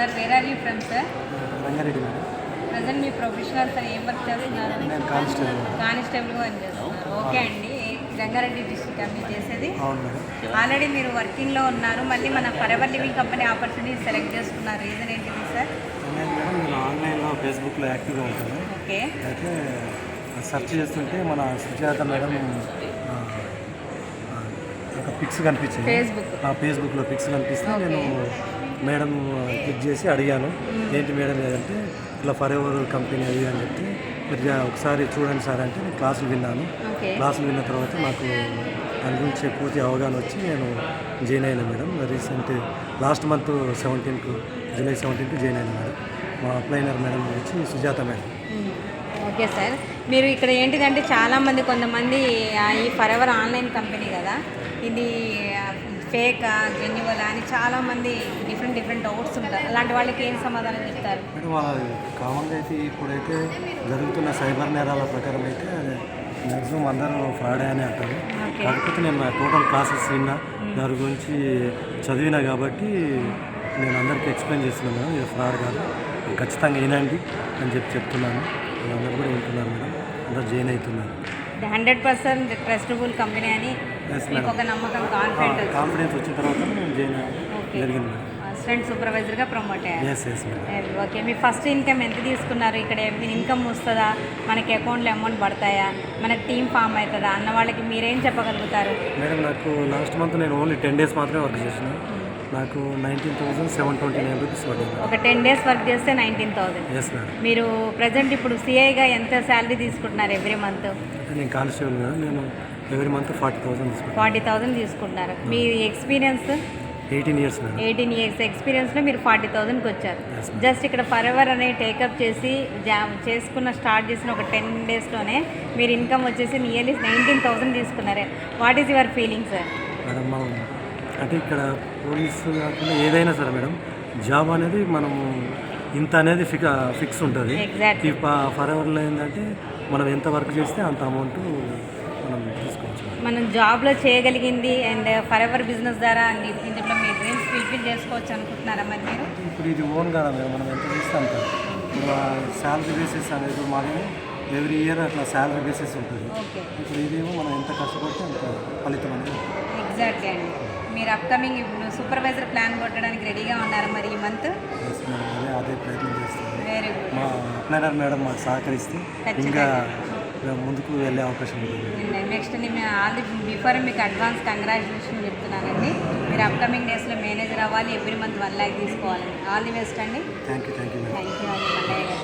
Sir where are you from sir? Rangareddy madam. Present మీ professional sir ఏం work చేస్తున్నారు? నేను కానిస్టేబుల్. కానిస్టేబుల్గా వర్క్ చేస్తున్నారు. ఓకే అండి. రంగారెడ్డి డిస్ట్రిక్ట్ మీరు చేసేది? అవును మేడం. ఆల్రెడీ మీరు వర్కింగ్లో ఉన్నారు, మళ్ళీ మన forever living company opportunity select చేసుకున్నారు. రీజన్ ఏంటిది సార్? నేను ఆన్లైన్లో ఫేస్బుక్లో యాక్టివ్గా ఉంటాను. ఓకే. అయితే సెర్చ్ చేస్తుంటే మన సుజాత మేడం ఒక పిక్స్ కనిపించింది. ఫేస్బుక్లో పిక్స్ కనిపిస్తే నేను మేడం క్లిక్ చేసి అడిగాను, ఏంటి మేడం లేదంటే ఇట్లా ఫరెవర్ కంపెనీ అది అని చెప్తే మీరు ఒకసారి చూడండి సార్ అంటే నేను క్లాసులు విన్నాను. క్లాసులు విన్న తర్వాత నాకు దాని గురించి పూర్తి అవగాహన వచ్చి నేను జాయిన్ అయినా madam. Recent last month 17th July 17th join అయినా మేడం. మా అప్లైనర్ మేడం వచ్చి సుజాత మేడం. ఓకే సార్, మీరు ఇక్కడ ఏంటిదంటే చాలామంది కొంతమంది ఈ ఫరెవర్ ఆన్లైన్ కంపెనీ కదా, ఇది ఫేకా జెన్యువల్ అని చాలామంది డిఫరెంట్ డౌట్స్ ఉంటారు. అలాంటి వాళ్ళకి ఏం సమాధానం చెప్తారు? మేడం వాళ్ళ కామన్గా అయితే ఇప్పుడైతే జరుగుతున్న సైబర్ నేరాల ప్రకారం అయితే మ్యాక్సిమం అందరూ ఫ్రాడే అని అంటారు. కాకపోతే నేను నా టోటల్ క్లాసెస్ విన్నా, దాని గురించి చదివినా కాబట్టి నేను అందరికీ ఎక్స్ప్లెయిన్ చేస్తున్నాను మేడం. ఇది ఫ్రాడ్ కాదు, ఖచ్చితంగా వినండి అని చెప్తున్నాను. అందరూ కూడా వింటున్నారు మేడం, అందరూ జాయిన్ అవుతున్నారు. 100% ట్రస్టబుల్ కంపెనీ అని మీకు ఒక నమ్మకం, కాన్ఫిడెన్స్ వచ్చిన తర్వాత నేను జాయిన్ జరిగింది మేడం. అసిస్టెంట్ సూపర్వైజర్గా ప్రమోట్ అయ్యారు. ఓకే, మీ ఫస్ట్ ఇన్కమ్ ఎంత తీసుకున్నారు? ఇక్కడ ఇన్కమ్ వస్తుందా, మనకి అకౌంట్లో అమౌంట్ పడతాయా, మనకి టీమ్ ఫామ్ అవుతుందా అన్న వాళ్ళకి మీరేం చెప్పగలుగుతారు? మేడం నాకు లాస్ట్ మంత్ నేను ఓన్లీ 10 days మాత్రమే వర్క్ చేసిన. నాకు 19,729 రూపీస్ పడింది. ఒక 10 days వర్క్ చేస్తే 19,000. Yes madam. మీరు ప్రజెంట్ ఇప్పుడు సిఐగా ఎంత శాలరీ తీసుకుంటున్నారు ఎవ్రీ మంత్? నేను కానిస్టేబుల్ మేడం. నేను ఎవ్రీ మంత్ 40,000 తీసుకుంటాను. 40,000 తీసుకుంటున్నారు. మీ ఎక్స్పీరియన్స్? 18 years madam. 18 years ఎక్స్పీరియన్స్లో మీరు 40,000కి వచ్చారు. జస్ట్ ఇక్కడ ఫరెవర్ అనే టేకప్ చేసి స్టార్ట్ చేసిన ఒక 10 daysలోనే మీరు ఇన్కమ్ వచ్చేసి నియర్లీ 19,000 తీసుకున్నారు. What is your feeling sir? Madam మనం అంటే ఇక్కడ పోలీసు కాకుండా ఏదైనా సరే మేడం, జాబ్ అనేది మనము ఇంత అనేది ఫిక్స్ ఉంటుంది. ఈ ఫరెవర్లో ఏంటంటే మనం ఎంత వర్క్ చేస్తే అంత అమౌంట్ మనం తీసుకోవచ్చు. మనం జాబ్లో చేయగలిగింది అండ్ ఫరెవర్ బిజినెస్ ద్వారా ఇందులో మీ డ్రీమ్స్ ఫుల్ఫిల్ చేసుకోవచ్చు అనుకుంటున్నారా మరి మీరు? ఇప్పుడు ఇది ఓన్ కదా మేడం, మనం ఎంత చేస్తే అంత. ఇప్పుడు శాలరీ బేసిస్ అనేది మాది ఎవ్రీ ఇయర్ అట్లా శాలరీ బేసిస్ ఉంటుంది. ఇప్పుడు ఇదేమో మనం ఎంత కష్టపడితే అంత ఫలితం అనేది. ఎగ్జాక్ట్లీ అండి. మీరు అప్కమింగ్ ఇప్పుడు సూపర్వైజర్ ప్లాన్ కొట్టడానికి రెడీగా ఉన్నారా మరి ఈ మంత్? అదే ప్రయత్నం చేస్తాను. Very good. మా అప్లైనర్ మేడం మాకు సహకరిస్తే ఇంకా ముందుకు వెళ్ళే అవకాశం ఉంటుంది. నెక్స్ట్ బిఫోర్ మీకు అడ్వాన్స్ కంగ్రాచులేషన్ చెప్తున్నానండి. మీరు అప్కమింగ్ డేస్లో మేనేజర్ అవ్వాలి, ఎవ్రీ మంత్ 1 lakh తీసుకోవాలండి. ఆల్ ది బెస్ట్ అండి. థ్యాంక్ యూ అండి మల్లయ్య గారు.